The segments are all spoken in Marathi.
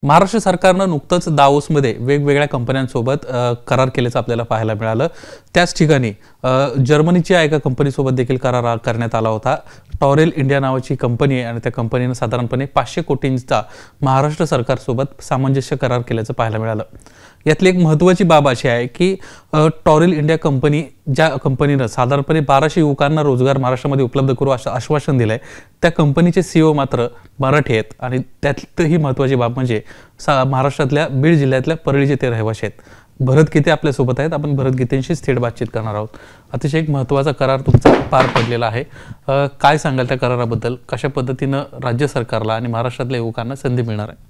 महाराष्ट्र सरकारनं नुकतंच दावोसमध्ये वेगवेगळ्या कंपन्यांसोबत करार केल्याचं आपल्याला पाहायला मिळालं। त्याच ठिकाणी जर्मनीच्या एका कंपनीसोबत देखील करार करण्यात आला होता। टॉरेल इंडिया नावाची कंपनी आहे आणि त्या कंपनीने साधारणपणे 500 कोटींचा महाराष्ट्र सरकारसोबत सामंजस्य करार केल्याचं पाहायला मिळालं। यातली एक महत्त्वाची बाब अशी आहे की टॉरेल इंडिया कंपनी ज्या कंपनीने साधारणपणे 1200 युवकांना रोजगार महाराष्ट्रामध्ये उपलब्ध करू असं आश्वासन दिलंय, त्या कंपनीचे सीईओ मात्र मराठी आहेत आणि त्यातही महत्त्वाची बाब म्हणजे महाराष्ट्रातल्या बीड जिल्ह्यातल्या परळीचे ते रहिवासी आहेत। भरत गीते आपल्या सोबत आहेत। आपण भरत गीतेंशीच थेट बातचीत करणार आहोत। अतिशय एक महत्त्वाचा करार तुमचा पार पडलेला आहे, काय सांगाल त्या कराराबद्दल? कशा पद्धतीने राज्य सरकारला आणि महाराष्ट्रातल्या युवकांना संधी मिळणार आहे?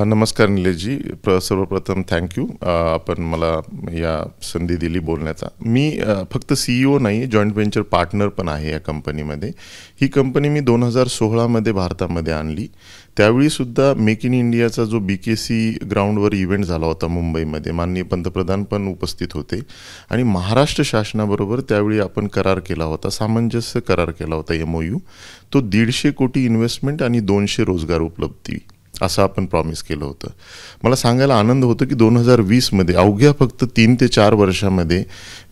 नमस्कार निलेशजी, सर्वप्रथम थँक्यू आपण मला या संधी दिली बोलण्याचा। मी फक्त सीईओ नाही, जॉईंट व्हेंचर पार्टनर पण आहे या कंपनीमध्ये। ही कंपनी मी 2016 मध्ये भारतामध्ये आणली। त्यावेळी सुद्धा मेक इन इंडियाचा जो BKC ग्राउंडवर इव्हेंट झाला होता मुंबईमध्ये, माननीय पंतप्रधान पण उपस्थित होते आणि महाराष्ट्र शासनाबरोबर त्यावेळी आपण करार केला होता, सामंजस्य करार केला होता MOU। तो 150 कोटी इन्व्हेस्टमेंट आणि 200 रोजगार उपलब्धी असं आपण प्रॉमिस केलं होतं। मला सांगायला आनंद होतो की 2020 मध्ये अवघ्या फक्त 3 ते 4 वर्षामध्ये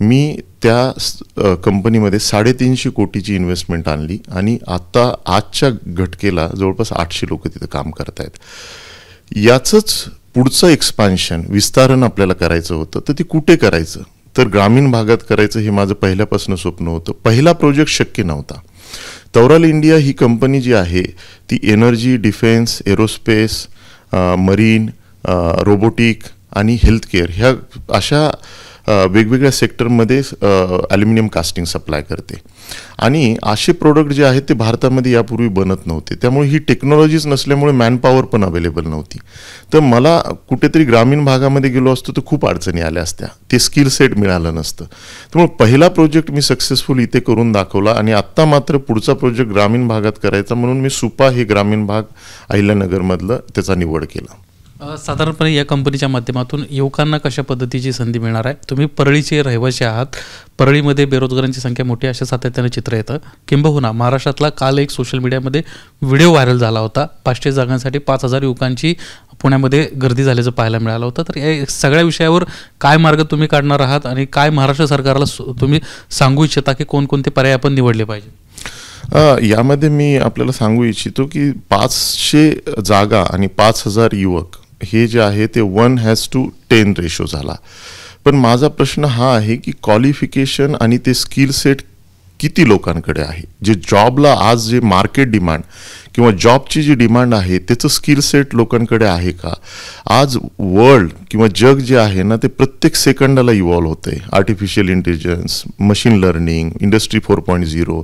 मी त्या कंपनीमध्ये 350 कोटीची इन्व्हेस्टमेंट आणली आणि आता आजच्या घटकेला जवळपास 800 लोक तिथे काम करत आहेत। याचंच पुढचं एक्सपान्शन विस्तारण आपल्याला करायचं होतं, तर ते कुठे करायचं? तर ग्रामीण भागात करायचं हे माझं पहिल्यापासून स्वप्न होतं। पहिला प्रोजेक्ट शक्य नव्हता। टॉरेल इंडिया ही कंपनी जी आहे ती energy, defence, aerospace, marine, robotic आणि हेल्थकेअर ह्या अशा वेगवेगळ्या सेक्टरमध्ये ॲल्युमिनियम कास्टिंग सप्लाय करते आणि असे प्रोडक्ट जे आहेत ते भारतामध्ये यापूर्वी बनत नव्हते। त्यामुळे ही टेक्नॉलॉजीज नसल्यामुळे मॅनपॉवर पण अवेलेबल नव्हती। तर मला कुठेतरी ग्रामीण भागामध्ये गेलो असतो तर खूप अडचणी आल्या असत्या, ते स्किल सेट मिळालं नसतं। त्यामुळे पहिला प्रोजेक्ट मी सक्सेसफुल इथे करून दाखवला आणि आत्ता मात्र पुढचा प्रोजेक्ट ग्रामीण भागात करायचा म्हणून मी सुपा हे ग्रामीण भाग अहिल्यानगरमधलं त्याचा निवड केला। साधारणपणे या कंपनीच्या माध्यमातून युवकांना कशा पद्धतीची संधी मिळणार आहे? तुम्ही परळीचे रहिवासी आहात, परळीमध्ये बेरोजगारांची संख्या मोठी अशा सातत्याने चित्र येतं। किंबहुना महाराष्ट्रातला काल एक सोशल मीडियामध्ये व्हिडिओ व्हायरल झाला होता, 500 जागांसाठी 5000 युवकांची पुण्यामध्ये गर्दी झाल्याचं पाहायला मिळालं होतं। तर या सगळ्या विषयावर काय मार्ग तुम्ही काढणार आहात आणि काय महाराष्ट्र सरकारला तुम्ही सांगू इच्छिता की कोणकोणते पर्याय आपण निवडले पाहिजे? यामध्ये मी आपल्याला सांगू इच्छितो की 500 जागा आणि 5000 युवक हे जे आहे ते 1:10 रेशो झाला। पण माझा प्रश्न हा आहे की क्वालिफिकेशन आणि ते स्किल सेट किती लोकांकडे आहे? जे जॉबला आज जे मार्केट डिमांड किंवा जॉबची जी डिमांड आहे त्याचं स्किल सेट लोकांकडे आहे का? आज वर्ल्ड किंवा जग जे आहे ना ते प्रत्येक सेकंदाला इव्हॉल्व होते। Artificial intelligence, machine learning, industry 4.0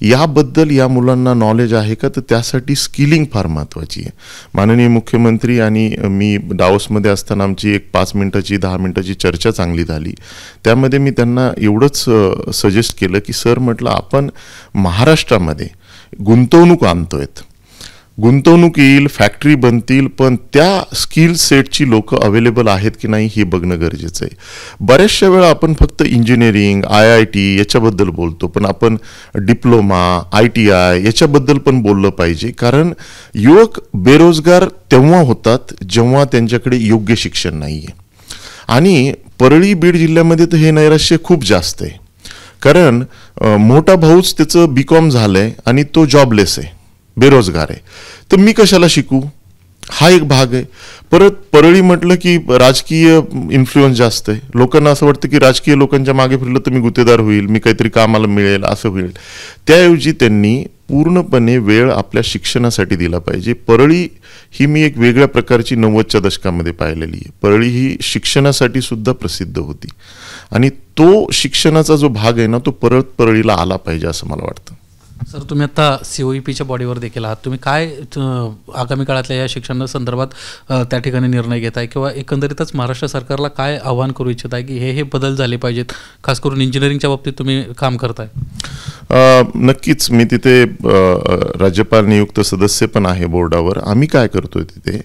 याबद्दल या मुलांना नॉलेज आहे का? तर त्यासाठी स्किलिंग फार महत्त्वाची आहे। माननीय मुख्यमंत्री आणि मी दावोसमध्ये असताना आमची एक 5 मिनिटाची 10 मिनिटाची चर्चा चांगली झाली। त्यामध्ये मी त्यांना एवढंच सजेस्ट केलं की सर, म्हटलं आपण महाराष्ट्रामध्ये गुंतवणूक आणतोयत, गुंतवणूक येईल, फॅक्टरी बनतील, पण त्या स्किल सेटची लोक अवेलेबल आहेत की नाही हे बघणं गरजेचं आहे। बऱ्याचशा वेळा आपण फक्त इंजिनिअरिंग, IIT याच्याबद्दल बोलतो, पण आपण डिप्लोमा, ITI याच्याबद्दल पण बोललं पाहिजे। कारण युवक बेरोजगार तेव्हा होतात जेव्हा त्यांच्याकडे योग्य शिक्षण नाही आहे आणि परळी बीड जिल्ह्यामध्ये तर हे नैराश्य खूप जास्त आहे। कारण मोठा भाऊच त्याचं BCom झालंय आणि तो जॉबलेस आहे, बेरोजगार आहे, तर मी कशाला शिकू? हा एक भाग आहे। परत परळी म्हटलं की राजकीय इन्फ्लुएन्स जास्त आहे। लोकांना असं वाटतं की राजकीय लोकांच्या मागे फिरलं तर मी गुत्तेदार होईल, मी काहीतरी कामाला मिळेल, असं होईल। त्याऐवजी त्यांनी पूर्णपणे वेळ आपल्या शिक्षणासाठी दिला पाहिजे। परळी ही मी एक वेगळ्या प्रकारची 90च्या दशकामध्ये पाहिलेली आहे। परळी ही शिक्षणासाठी सुद्धा प्रसिद्ध होती आणि तो शिक्षणाचा जो भाग आहे ना तो परत परळीला आला पाहिजे असं मला वाटतं। सर, तुम्ही आता COEPच्या बॉडीवर देखील आहात, तुम्ही काय आगामी काळातल्या या शिक्षणा संदर्भात त्या ठिकाणी निर्णय घेताय किंवा एकंदरीतच महाराष्ट्र सरकारला काय आव्हान करू इच्छित आहे की हे बदल झाले पाहिजेत? खास करून इंजिनिअरिंगच्या बाबतीत तुम्ही काम करताय। नक्कीच, मी तिथे राज्यपाल नियुक्त सदस्य पण आहे बोर्डावर। आम्ही काय करतोय तिथे,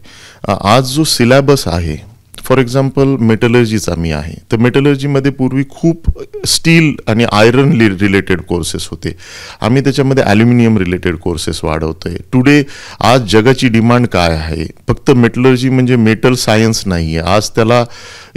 आज जो सिलेबस आहे फॉर एक्झाम्पल मेटलर्जीचा मी आहे, तर मेटलर्जीमध्ये पूर्वी खूप स्टील आणि आयरन रिलेटेड कोर्सेस होते. आम्ही त्याच्यामध्ये ॲल्युमिनियम रिलेटेड कोर्सेस वाढवतोय. टुडे आज जगाची डिमांड काय आहे, फक्त मेटलर्जी म्हणजे मेटल सायन्स नाही आहे. आज त्याला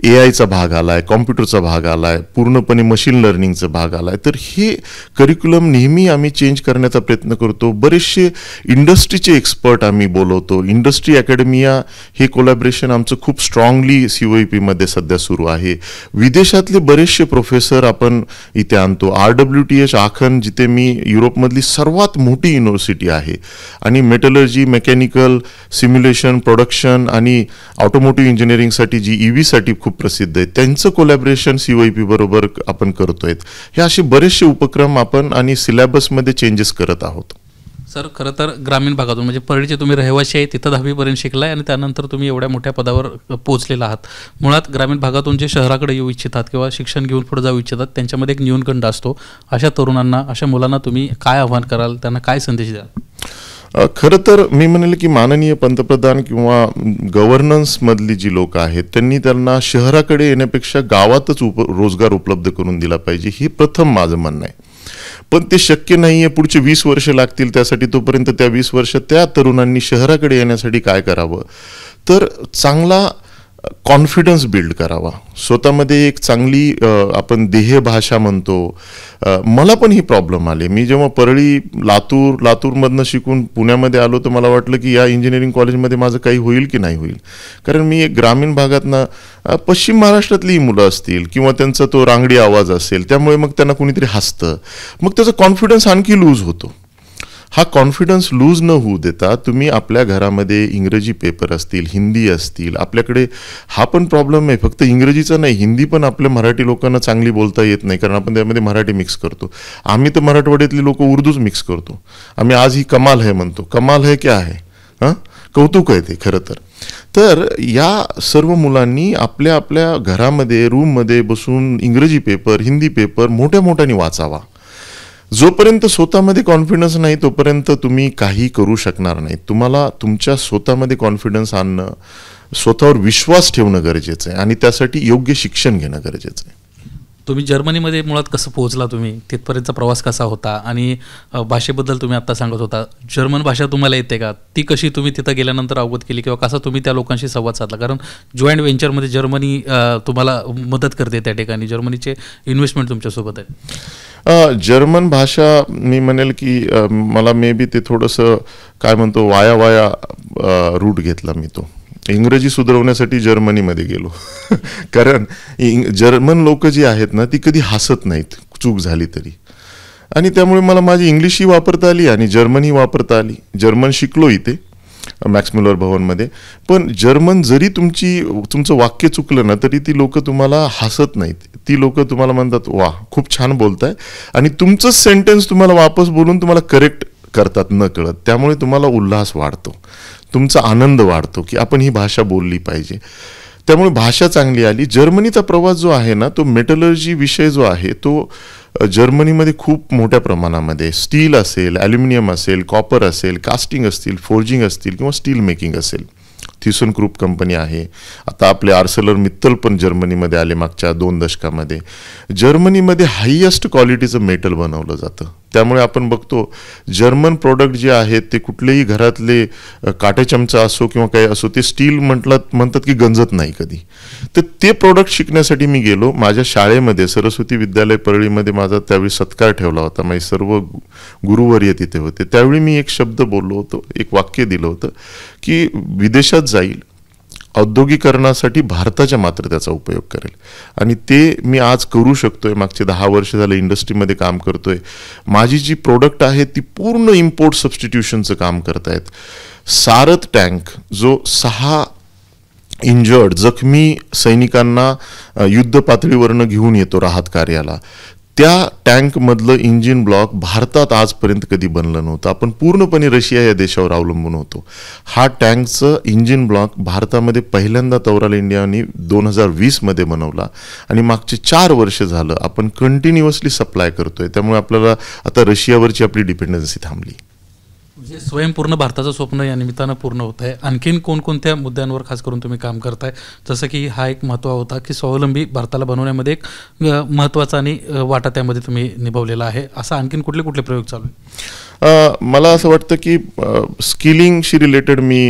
AI चा भाग आलाय, कॉम्प्युटरचा भाग आलाय, पूर्णपणे मशीन लर्निंगचा भाग आलाय. तर हे करिक्युलम नेहमी आम्ही चेंज करण्याचा प्रयत्न करतो. बरेचसे इंडस्ट्रीचे एक्सपर्ट आम्ही बोलवतो. इंडस्ट्री अकॅडमिया हे कोलॅबरेशन आमचं खूप स्ट्रॉंगली COEP मध्ये सध्या सुरू आहे. विदेशातले बरेचसे प्रोफेसर आपण इथे आणतो. RWTH आखन, जिथे मी युरोपमधली सर्वात मोठी युनिव्हर्सिटी आहे आणि मेटलर्जी, मेकॅनिकल, सिम्युलेशन, प्रोडक्शन आणि ऑटोमोटिव्ह इंजिनिअरिंगसाठी जी EV साठी खूप प्रसिद्ध आहे, त्यांचं कोलॅबरेशन COEP बरोबर आपण करतोय. हे असे बरेचसे उपक्रम आपण आणि सिलेबसमध्ये चेंजेस करत आहोत. सर, खरं तर ग्रामीण भागातून म्हणजे परळीचे तुम्ही रहिवासी आहे, तिथं 10वीपर्यंत शिकलाय आणि त्यानंतर तुम्ही एवढ्या मोठ्या पदावर पोहोचलेला आहात. मुळात ग्रामीण भागातून जे शहराकडे येऊ इच्छितात किंवा शिक्षण घेऊन पुढे जाऊ इच्छितात त्यांच्यामध्ये एक न्यूनगंड असतो. अशा तरुणांना, अशा मुलांना तुम्ही काय आव्हान कराल, त्यांना काय संदेश द्याल? खरं तर मी म्हणेल की माननीय पंतप्रधान किंवा गव्हर्नन्समधली जी लोक आहेत त्यांना शहराकडे येण्यापेक्षा गावातच रोजगार उपलब्ध करून दिला पाहिजे, हे प्रथम माझं म्हणणं आहे. पण ते शक्य नाही आहे. पुढचे 20 वर्ष लागतील त्यासाठी. तोपर्यंत त्या 20 वर्ष त्या तरुणांनी शहराकडे येण्यासाठी काय करावं, तर चांगला कॉन्फिडन्स बिल्ड करावा स्वतःमध्ये. एक चांगली आपण देह भाषा म्हणतो. मला पण ही प्रॉब्लेम आले. मी जेव्हा परळी, लातूरमधनं शिकून पुण्यामध्ये आलो तर मला वाटलं की या इंजिनिअरिंग कॉलेजमध्ये माझं काही होईल की नाही होईल. कारण मी एक ग्रामीण भागातनं पश्चिम महाराष्ट्रातली मुलं असतील किंवा त्यांचा तो रांगडी आवाज असेल, त्यामुळे मग त्यांना कुणीतरी हसतं, मग त्याचा कॉन्फिडन्स आणखी लूज होतो. हा कॉन्फिडन्स लूज न होऊ देता तुम्ही आपल्या घरामध्ये इंग्रजी पेपर असतील, हिंदी असतील. आपल्याकडे हा पण प्रॉब्लेम आहे, फक्त इंग्रजीचा नाही, हिंदी पण आपल्या मराठी लोकांना चांगली बोलता येत नाही, कारण आपण त्यामध्ये मराठी मिक्स करतो. आम्ही तर मराठवाड्यातली लोक उर्दूच मिक्स करतो. आम्ही आज ही कमाल है म्हणतो. कमाल है क्या आहे, हां, कौतुक आहे ते खरं तर. तर या सर्व मुलांनी आपल्या आपल्या घरामध्ये, रूममध्ये बसून इंग्रजी पेपर, हिंदी पेपर मोठ्या मोठ्याने वाचावा. जोपर्यंत स्वतःमध्ये कॉन्फिडन्स नाही तोपर्यंत तुम्ही काही करू शकणार नाही. तुम्हाला तुमच्या स्वतःमध्ये कॉन्फिडन्स आणणं, स्वतःवर विश्वास ठेवणं गरजेचं आहे आणि त्यासाठी योग्य शिक्षण घेणं गरजेचं आहे. तुम्ही जर्मनीमध्ये मुळात कसं पोहोचला, तुम्ही तिथपर्यंतचा प्रवास कसा होता आणि भाषेबद्दल तुम्ही आत्ता सांगत होता, जर्मन भाषा तुम्हाला येते का, ती कशी तुम्ही तिथं गेल्यानंतर अवगत केली किंवा कसा तुम्ही त्या लोकांशी संवाद साधला? कारण जॉईंट व्हेंचरमध्ये जर्मनी तुम्हाला मदत करते, त्या ठिकाणी जर्मनीचे इन्व्हेस्टमेंट तुमच्यासोबत आहे. जर्मन भाषा मी म्हणेल की मला मे बी ते थोडंसं काय म्हणतो वाया रूट घेतला मी तो. इंग्रजी सुधारवण्यासाठी जर्मनीमध्ये गेलो कारण जर्मन लोक जी आहेत ना ती कधी हसत नाहीत चूक झाली तरी, आणि त्यामुळे मला माझी इंग्लिशही वापरता आली आणि जर्मनही वापरता आली. जर्मन शिकलो इथे मॅक्स मुलर भवनमध्ये. पण जर्मन जरी तुमचं वाक्य चुकलं ना तरी ती लोक तुम्हाला हसत नाहीत. ती लोक तुम्हाला म्हणतात वा खूप छान बोलताय, आणि तुमचंच सेंटेन्स तुम्हाला वापस बोलून तुम्हाला करेक्ट करतात न कळत. त्यामुळे तुम्हाला उल्हास वाढतो, तुमचा आनंद वाढतो की आपण ही भाषा बोलली पाहिजे. त्यामुळे भाषा चांगली आली. जर्मनीचा प्रवास जो आहे ना तो मेटलर्जी विषय जो आहे तो जर्मनीमध्ये खूप मोठ्या प्रमाणामध्ये स्टील असेल, ॲल्युमिनियम असेल, कॉपर असेल, कास्टिंग असतील, फोर्जिंग असतील किंवा स्टील मेकिंग असेल. थिसन ग्रुप कंपनी आहे. आता आपले आर्सेलर मित्तल पण जर्मनीमध्ये आले मागच्या 2 दशकामध्ये. जर्मनीमध्ये हायेस्ट क्वालिटीचं मेटल बनवलं जातं. त्यामुळे आपण बघतो जर्मन प्रोडक्ट जे आहेत ते कुठलेही घरातले काटे चमचा असो किंवा काही असो ते स्टील म्हणतात की गंजत नाही कधी. तर ते प्रोडक्ट शिकण्यासाठी मी गेलो. माझ्या शाळेमध्ये सरस्वती विद्यालय परळीमध्ये माझा त्यावेळी सत्कार ठेवला होता. माझे सर्व गुरुवर्य तिथे होते. त्यावेळी मी एक शब्द बोललो होतो, एक वाक्य दिलं होतं की विदेशात जाईल, औद्योगिकरणासाठी भारताच्या मात्र त्याचा उपयोग करेल. आणि ते मी आज करू शकतोय. मागचे 10 वर्ष झालं इंडस्ट्रीमध्ये काम करतोय. माझी जी प्रोडक्ट आहे ती पूर्ण इम्पोर्ट सबस्टिट्यूशनचं काम करतायत. सारथ टँक जो 6 इंजर्ड जखमी सैनिकांना युद्ध पातळीवरनं घेऊन येतो राहत कार्याला, त्या टँकमधलं इंजिन ब्लॉक भारतात आजपर्यंत कधी बनलं नव्हतं. आपण पूर्णपणे रशिया या देशावर अवलंबून होतो. हा टँकचं इंजिन ब्लॉक भारतामध्ये पहिल्यांदा तौराल इंडियाने 2020 मध्ये बनवला आणि मागचे 4 वर्ष झालं आपण कंटिन्युअसली सप्लाय करतोय. त्यामुळे आपल्याला आता रशियावरची आपली डिपेंडन्सी थांबली. म्हणजे स्वयंपूर्ण भारताचं स्वप्न या निमित्तानं पूर्ण होत आहे. आणखीन कोणकोणत्या मुद्द्यांवर खास करून तुम्ही काम करताय, जसं की हा एक महत्त्व होता की स्वावलंबी भारताला बनवण्यामध्ये एक महत्त्वाचा आणि वाटा त्यामध्ये तुम्ही निभावलेला आहे. असं आणखीन कुठले कुठले प्रयोग चालू आहे? मला असं वाटतं की स्किलिंगशी रिलेटेड मी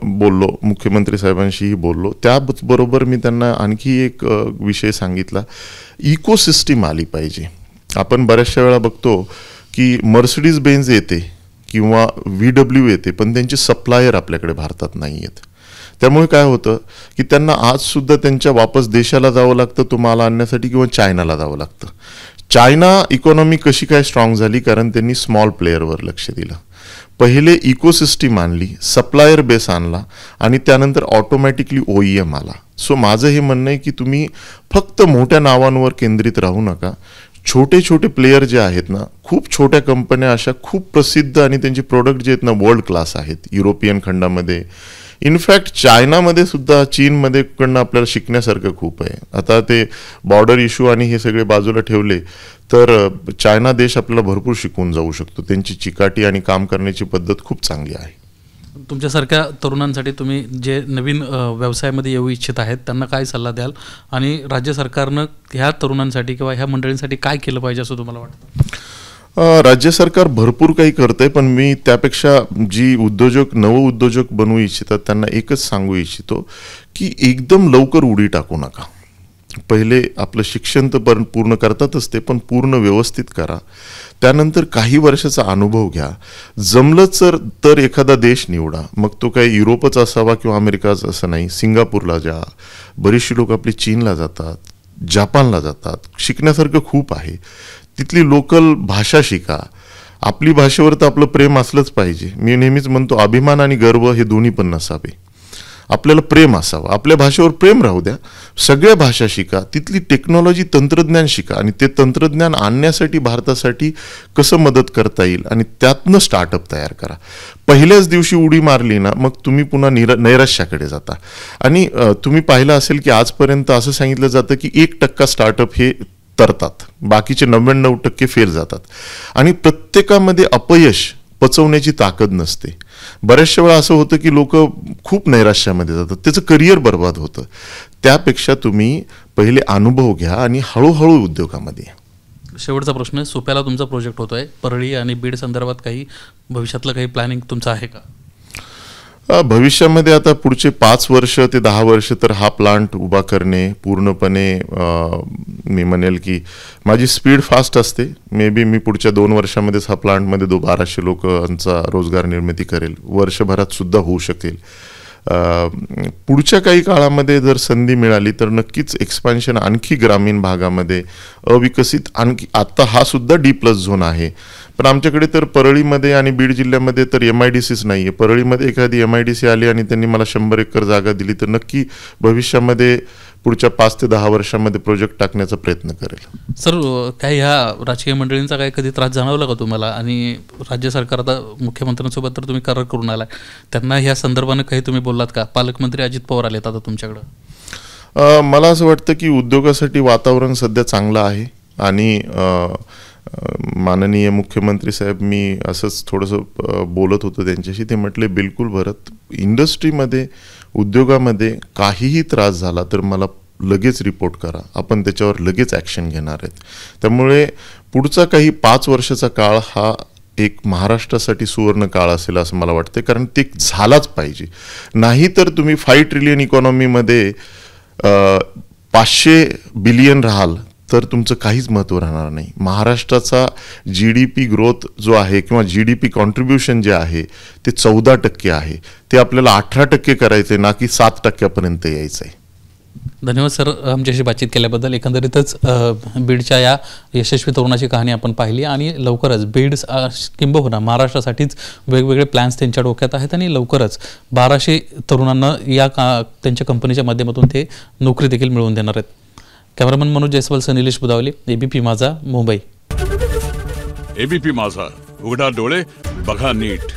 बोललो, मुख्यमंत्री साहेबांशीही बोललो. त्याबरोबर मी त्यांना आणखी एक विषय सांगितला, इकोसिस्टीम आली पाहिजे. आपण बऱ्याचशा वेळा बघतो की मर्सिडीज बेन्झ येते किंवा VW येते, पण त्यांचे सप्लायर आपल्याकडे भारतात नाही आहेत. त्यामुळे काय होतं की त्यांना आजसुद्धा त्यांच्या वापस देशाला जावं लागतं तो माल आणण्यासाठी किंवा चायनाला जावं लागतं. चायना इकॉनॉमी कशी काय स्ट्रॉंग झाली? कारण त्यांनी स्मॉल प्लेअरवर लक्ष दिलं. पहिले इकोसिस्टीम आणली, सप्लायर बेस आणला आणि त्यानंतर ऑटोमॅटिकली OEM आला. सो माझं हे म्हणणं आहे की तुम्ही फक्त मोठ्या नावांवर केंद्रित राहू नका. छोटे छोटे प्लेयर जे आहेत ना, खूप छोट्या कंपन्या अशा खूप प्रसिद्ध आणि त्यांचे प्रोडक्ट जे आहेत ना वर्ल्ड क्लास आहेत युरोपियन खंडामध्ये. इनफॅक्ट चायनामध्ये सुद्धा, चीनमध्ये कडनं आपल्याला शिकण्यासारखं खूप आहे. आता ते बॉर्डर इश्यू आणि हे सगळे बाजूला ठेवले तर चायना देश आपल्याला भरपूर शिकून जाऊ शकतो. त्यांची चिकाटी आणि काम करण्याची पद्धत खूप चांगली आहे. तुमच्यासारख्या तरुणांसाठी तुम्ही जे नवीन व्यवसायामध्ये येऊ इच्छित आहेत त्यांना काय सल्ला द्याल, आणि राज्य सरकारनं ह्या तरुणांसाठी किंवा ह्या मंडळींसाठी काय केलं पाहिजे असं तुम्हाला वाटतं? राज्य सरकार भरपूर काही करतंय, पण मी त्यापेक्षा जी नव उद्योजक बनवू इच्छितात त्यांना एकच सांगू इच्छितो की एकदम लवकर उडी टाकू नका. पहिले आपलं शिक्षण तर पूर्ण करतातच ते, पण पूर्ण व्यवस्थित करा. त्यानंतर काही वर्षाचा अनुभव घ्या. जमलं तर एखादा देश निवडा, मग तो काही युरोपच असावा किंवा अमेरिकाच असं नाही. सिंगापूरला जा, बरीचशी लोक आपली चीनला जातात, जपानला जातात. शिकण्यासारखं खूप आहे. तिथली लोकल भाषा शिका. आपली भाषेवर तर आपलं प्रेम असलंच पाहिजे. मी नेहमीच म्हणतो अभिमान आणि गर्व हे दोन्ही पण नसावे. आपल्याला प्रेम असावं, आपल्या भाषेवर प्रेम राहू द्या. सगळ्या भाषा शिका, तिथली टेक्नॉलॉजी तंत्रज्ञान शिका आणि ते तंत्रज्ञान आणण्यासाठी भारतासाठी कसं मदत करता येईल आणि त्यातनं स्टार्टअप तयार करा. पहिल्याच दिवशी उडी मारली ना, मग तुम्ही पुन्हा नैराश्याकडे जाता. आणि तुम्ही पाहिलं असेल की आजपर्यंत असं सांगितलं जातं की 1% स्टार्टअप हे तरतात, बाकीचे 99% फेल जातात. आणि प्रत्येकामध्ये अपयश पचवण्याची ताकद नसते. बऱ्याचशा वेळा असं होतं की लोक खूप नैराश्यामध्ये जातात, त्याचं करिअर बर्बाद होतं. त्यापेक्षा तुम्ही पहिले अनुभव घ्या आणि हळूहळू उद्योगामध्ये या. शेवटचा प्रश्न, सोप्याला तुमचा प्रोजेक्ट होतोय, परळी आणि बीड संदर्भात काही भविष्यातलं काही प्लॅनिंग तुमचं आहे का? भविष्यामध्ये आता पुढचे 5 वर्ष ते 10 वर्ष तर हा प्लांट उभा करणे पूर्णपणे, मी म्हणेल की माझी स्पीड फास्ट असते. मे बी मी पुढच्या 2 वर्षामध्येच हा प्लांटमध्ये 1200 लोकांचा रोजगार निर्मिती करेल. वर्षभरात सुद्धा होऊ शकेल. पुढच्या काही काळामध्ये जर संधी मिळाली तर नक्कीच एक्सपान्शन आणखी ग्रामीण भागामध्ये अविकसित, आणखी आता हा सुद्धा D+ झोन आहे, पण आमच्याकडे तर परळीमध्ये आणि बीड जिल्ह्यामध्ये तर MIDCच नाही आहे. परळीमध्ये एखादी MIDC आली आणि त्यांनी मला 100 एकर जागा दिली तर नक्की भविष्यामध्ये पुढच्या 5 ते 10 वर्षामध्ये प्रोजेक्ट टाकण्याचा प्रयत्न करेल. सर, काही ह्या राजकीय मंडळींचा काही कधी त्रास जाणवला का तुम्हाला? आणि राज्य सरकार, आता मुख्यमंत्र्यांसोबत तर तुम्ही करार करून आलाय, त्यांना ह्या संदर्भानं काही तुम्ही बोललात का? पालकमंत्री अजित पवार आलेत आता तुमच्याकडं. मला असं वाटतं की उद्योगासाठी वातावरण सध्या चांगलं आहे आणि माननीय मुख्यमंत्री साहेब, मी असंच थोडंसं बोलत होतो त्यांच्याशी, ते म्हटले बिलकुल भरत, इंडस्ट्रीमध्ये उद्योगामध्ये काहीही त्रास झाला तर मला लगेच रिपोर्ट करा, आपण त्याच्यावर लगेच ॲक्शन घेणार आहेत. त्यामुळे पुढचा काही 5 वर्षाचा काळ हा एक महाराष्ट्रासाठी सुवर्ण काळ असेल असं मला वाटतं, कारण ते झालाच पाहिजे. नाही तर तुम्ही 5 ट्रिलियन इकॉनॉमीमध्ये 500 बिलियन राहाल तर तुमचं काहीच महत्त्व राहणार नाही. महाराष्ट्राचा GDP ग्रोथ जो आहे किंवा GDP कॉन्ट्रीब्युशन जे आहे ते 14% आहे. ते आपल्याला 18% करायचं आहे, ना की 7% यायचं आहे. धन्यवाद सर, आमच्याशी बातचीत केल्याबद्दल. एकंदरीतच बीडच्या या यशस्वी तरुणाची कहाणी आपण पाहिली आणि लवकरच बीड किंबहुना महाराष्ट्रासाठीच वेगवेगळे प्लॅन्स त्यांच्या डोक्यात आहेत आणि लवकरच 1200 तरुणांना या त्यांच्या कंपनीच्या माध्यमातून ते नोकरी देखील मिळवून देणार आहेत. कॅमेरामन मनोज जयस्वालसह निलेश बुदावली, ABP माझा, मुंबई. ABP माझा, उघडा डोळे बघा नीट.